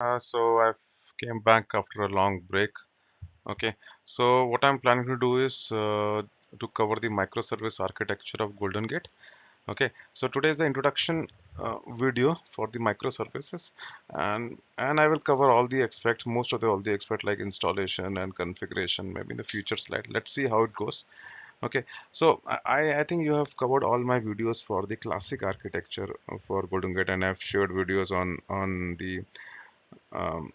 So I came back after a long break. Okay. So what I'm planning to do is to cover the microservice architecture of GoldenGate. Okay. So today is the introduction video for the microservices, and I will cover all the aspects, most of the all the aspects like installation and configuration. Maybe in the future slide. Let's see how it goes. Okay. So I think you have covered all my videos for the classic architecture for GoldenGate, and I've shared videos on the um,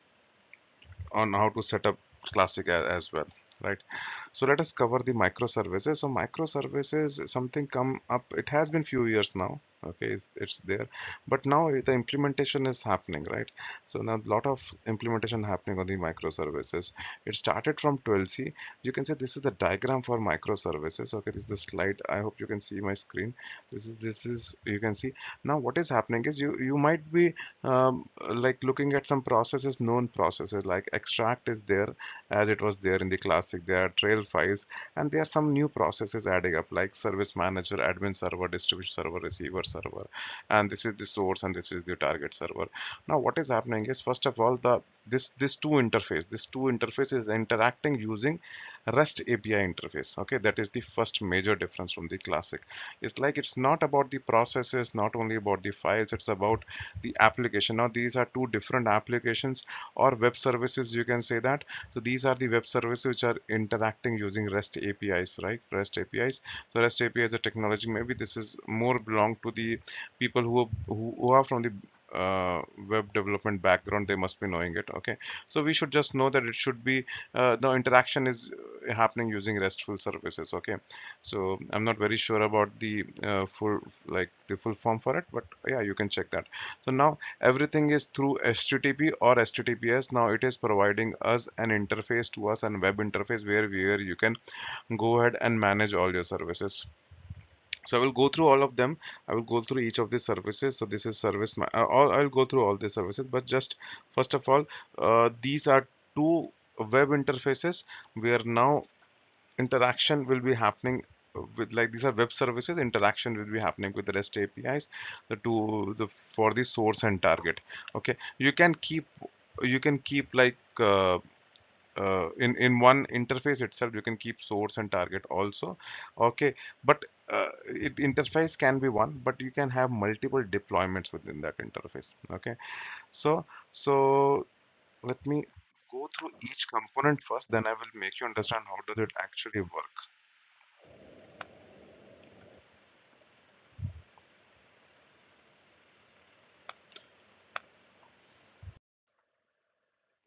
on how to set up classic as well, right? So let us cover the microservices. So microservices is something come up, it has been few years now. Okay, it's there, but now the implementation is happening, right? So now a lot of implementation happening on the microservices. It started from 12c. You can say this is the diagram for microservices. Okay, this is the slide. I hope you can see my screen. This is you can see. Now what is happening is you might be like looking at some processes, known processes like extract is there as it was there in the classic. There are trail files, and there are some new processes adding up like service manager, admin server, distribution server, receiver server, and this is the source and this is the target server. Now what is happening is, first of all, this two interface is interacting using REST API interface. Okay, that is the first major difference from the classic. It's like it's not about the processes, not only about the files, it's about the application. Now these are two different applications or web services, you can say that. So these are the web services which are interacting using REST APIs, right? REST APIs. So REST API is a technology. Maybe this is more belong to the people who are from the web development background. They must be knowing it. Okay, so we should just know that it should be the interaction is happening using RESTful services. Okay, so I'm not very sure about the full form for it, but yeah, you can check that. So now everything is through HTTP or HTTPS. Now it is providing us an interface to us and web interface where you can go ahead and manage all your services. So I will go through all of them. I will go through each of the services. So this is I'll go through all the services, but just first of all, these are two web interfaces where now interaction will be happening with, like, these are web services. Interaction will be happening with the REST APIs, the for the source and target. Okay, you can keep like in one interface itself you can keep source and target also. Okay, but interface can be one, but you can have multiple deployments within that interface. Okay, so so let me go through each component first, then I will make you understand how does it actually work.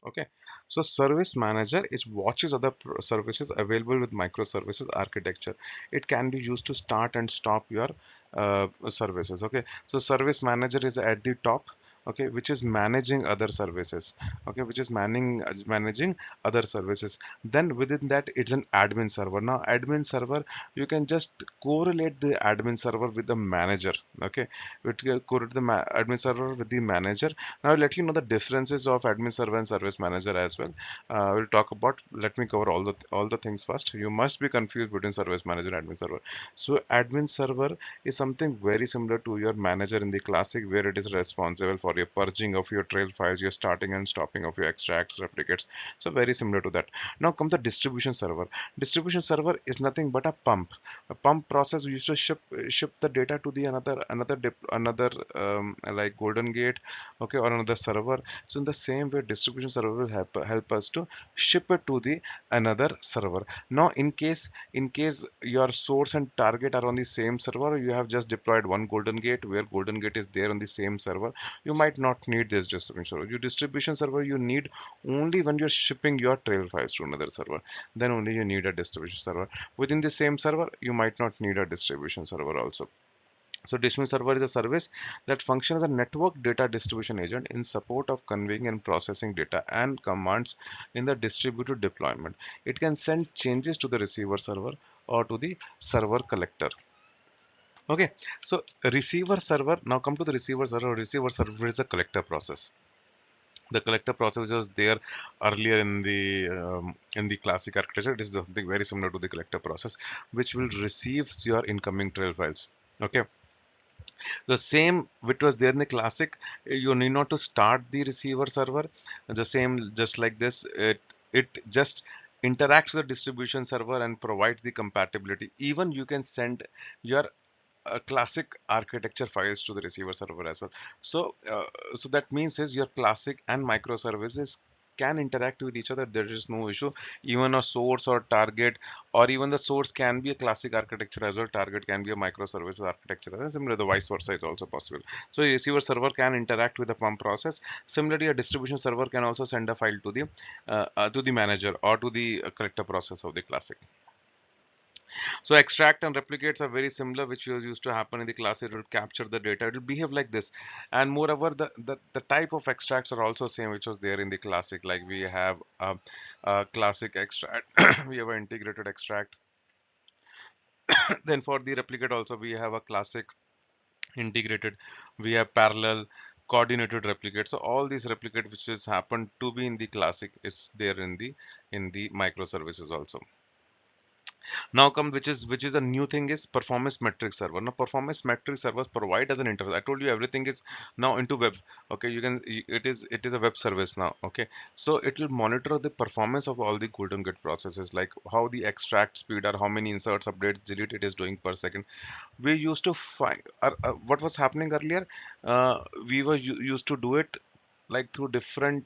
Okay, so service manager is watches other services available with microservices architecture. It can be used to start and stop your services. Okay, so service manager is at the top. Okay, which is managing other services. Okay, which is managing other services. Then within that, it's an admin server. Now admin server, you can just correlate the admin server with the manager. Okay, it can correlate the admin server with the manager. Now I'll let you know the differences of admin server and service manager as well. We'll talk about. Let me cover all the things first. You must be confused between service manager and admin server. So admin server is something very similar to your manager in the classic, where it is responsible for your purging of your trail files, your starting and stopping of your extracts, replicates. So very similar to that. Now comes the distribution server. Distribution server is nothing but a pump. A pump process used to ship the data to the another like GoldenGate, okay, or another server. So in the same way, distribution server will help us to ship it to the another server. Now in case your source and target are on the same server, you have just deployed one GoldenGate where GoldenGate is there on the same server, you might not need this distribution server. Your distribution server you need only when you're shipping your trail files to another server. Then only you need a distribution server. Within the same server, you might not need a distribution server also. So distribution server is a service that functions as a network data distribution agent in support of conveying and processing data and commands in the distributed deployment. It can send changes to the receiver server or to the server collector. Okay, so receiver server, now come to the receiver server. Receiver server is a collector process. The collector process was there earlier in the classic architecture. It is something very similar to the collector process, which will receive your incoming trail files. Okay, The same which was there in the classic, you need not to start the receiver server. The same, just like this, it just interacts with the distribution server and provides the compatibility. Even you can send your classic architecture files to the receiver server as well. So, so that means is your classic and microservices can interact with each other. There is no issue. Even a source or target, or even the source can be a classic architecture as well. Target can be a microservices architecture, and similar, the vice versa is also possible. So, a receiver server can interact with the pump process. Similarly, a distribution server can also send a file to the manager or to the collector process of the classic. So extract and replicates are very similar, which was used to happen in the class. It will capture the data. It will behave like this. And moreover, the type of extracts are also same, which was there in the classic. Like we have a classic extract, we have an integrated extract. Then for the replicate also, we have a classic integrated. We have parallel coordinated replicate. So all these replicate which has happened to be in the classic is there in the microservices also. Now come which is a new thing is performance metric server. Now performance metric servers provide as an interface. I told you everything is now into web. Okay, it is a web service now. Okay, so it will monitor the performance of all the GoldenGate processes, like how the extract speed or how many inserts, updates, delete it is doing per second. We used to find what was happening earlier. We were used to do it like through different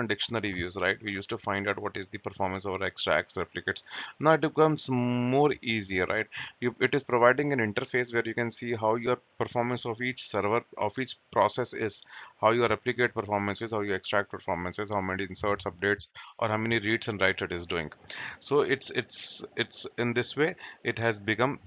dictionary views, right? We used to find out what is the performance of our extracts, replicates. Now it becomes more easier, right? It is providing an interface where you can see how your performance of each server, of each process is, how your replicate performance is, how your extract performance is, how many inserts, updates, or how many reads and writes it is doing. So it's in this way it has become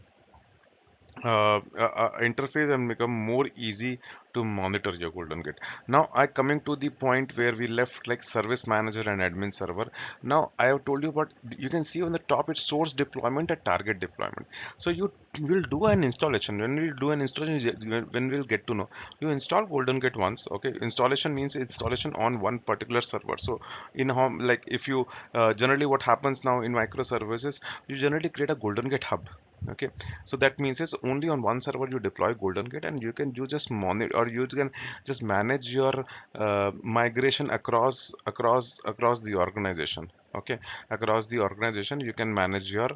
interface and become more easy to monitor your GoldenGate. Now I coming to the point where we left, like service manager and admin server. Now I have told you about, you can see on the top it's source deployment and target deployment. So you will do an installation. When we do an installation, when we'll get to know, you install GoldenGate once. Okay, installation means installation on one particular server. So in home, like if you generally what happens now in microservices, you generally create a GoldenGate hub. Okay, so that means it's only on one server you deploy GoldenGate, and you just monitor, or you can just manage your migration across the organization. Okay, across the organization you can manage your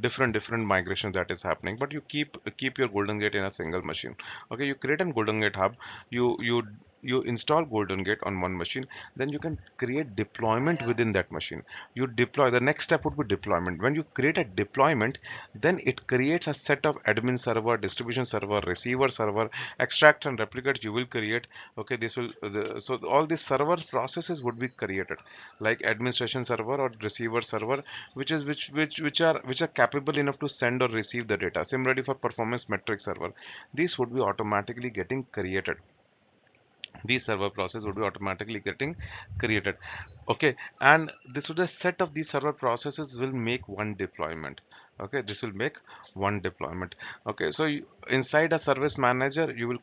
different migration that is happening, but you keep your GoldenGate in a single machine. Okay, you create a GoldenGate hub, you install GoldenGate on one machine, then you can create deployment within that machine. You deploy, the next step would be deployment. When you create a deployment, then it creates a set of admin server, distribution server, receiver server, extract and replicate you will create. Okay, this will so all these server processes would be created, like administration server or receiver server, which are capable enough to send or receive the data. Similarly for performance metric server, these would be automatically getting created. These server process would be automatically getting created. Okay, and this would, a set of these server processes will make one deployment. Okay, this will make one deployment. Okay, so inside a service manager you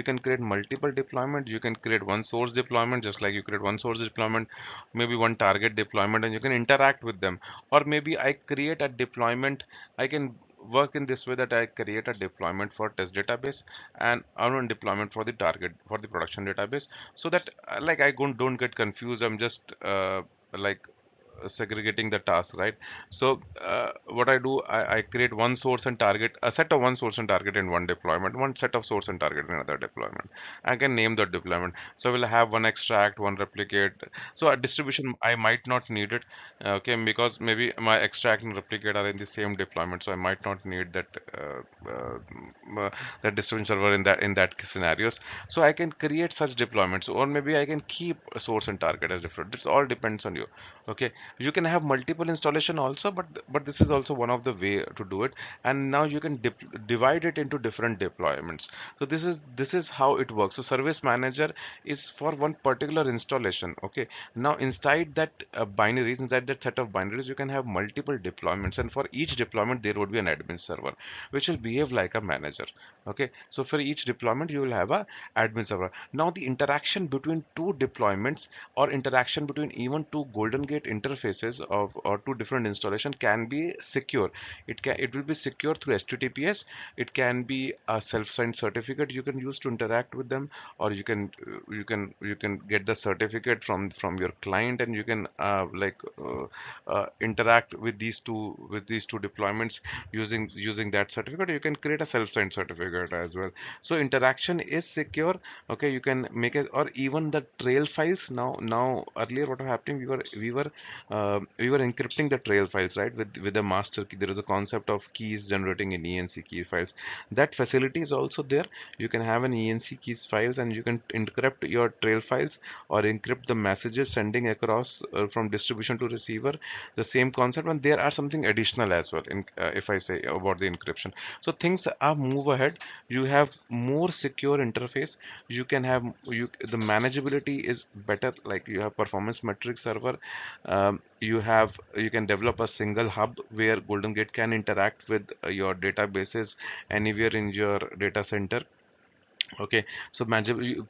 can create multiple deployment. You can create one source deployment, just like you create one source deployment, maybe one target deployment, and you can interact with them. Or maybe I create a deployment, I can work in this way that I create a deployment for test database and one deployment for the target, for the production database, so that like I don't get confused. I'm just like segregating the task, right? So what I do, I create one source and target, a set of one source and target in one deployment, one set of source and target in another deployment. I can name the deployment. So we'll have one extract, one replicate. So a distribution I might not need it, okay, because maybe my extract and replicate are in the same deployment, so I might not need that distribution server in that scenarios. So I can create such deployments, or maybe I can keep a source and target as different. This all depends on you. Okay, you can have multiple installation also, but this is also one of the way to do it. And now you can divide it into different deployments. So this is how it works. So service manager is for one particular installation. Okay, now inside that binaries, inside that set of binaries, you can have multiple deployments, and for each deployment there would be an admin server which will behave like a manager. Okay, so for each deployment you will have a admin server. Now the interaction between two deployments, or interaction between even two GoldenGate interface interfaces of or two different installation can be secure. It will be secure through HTTPS. It can be a self-signed certificate you can use to interact with them, or you can get the certificate from your client, and you can interact with these two deployments using that certificate. You can create a self-signed certificate as well. So interaction is secure. Okay, you can make it, or even the trail files. Now earlier what was happening, we were encrypting the trail files, right, with the master key. There is a concept of keys generating in ENC key files. That facility is also there. You can have an ENC keys files, and you can encrypt your trail files or encrypt the messages sending across from distribution to receiver. The same concept, and there are something additional as well in if I say about the encryption. So things are move ahead. You have more secure interface. You can have the manageability is better, like you have performance metric server. You can develop a single hub where GoldenGate can interact with your databases anywhere in your data center. Okay, so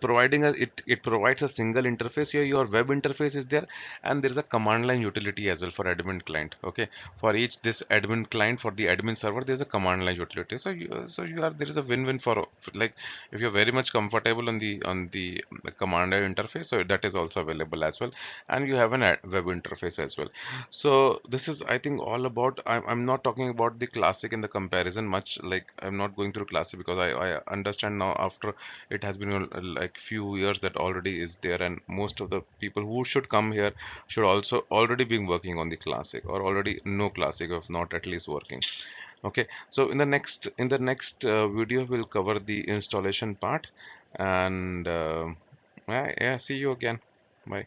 providing it provides a single interface here. Your web interface is there, and there is a command line utility as well for admin client. Okay, for each this admin client, for the admin server, there is a command line utility. So you are there is a win-win for, like, if you're very much comfortable on the command line interface, so that is also available as well, and you have an web interface as well. So this is, I think, all about. I'm not talking about the classic in the comparison much. Like, I'm not going through classic because I understand now after it has been like few years that already is there, and most of the people who should come here should also already be working on the classic, or already know classic, if not at least working. Okay, so in the next video we'll cover the installation part, and yeah, see you again. Bye.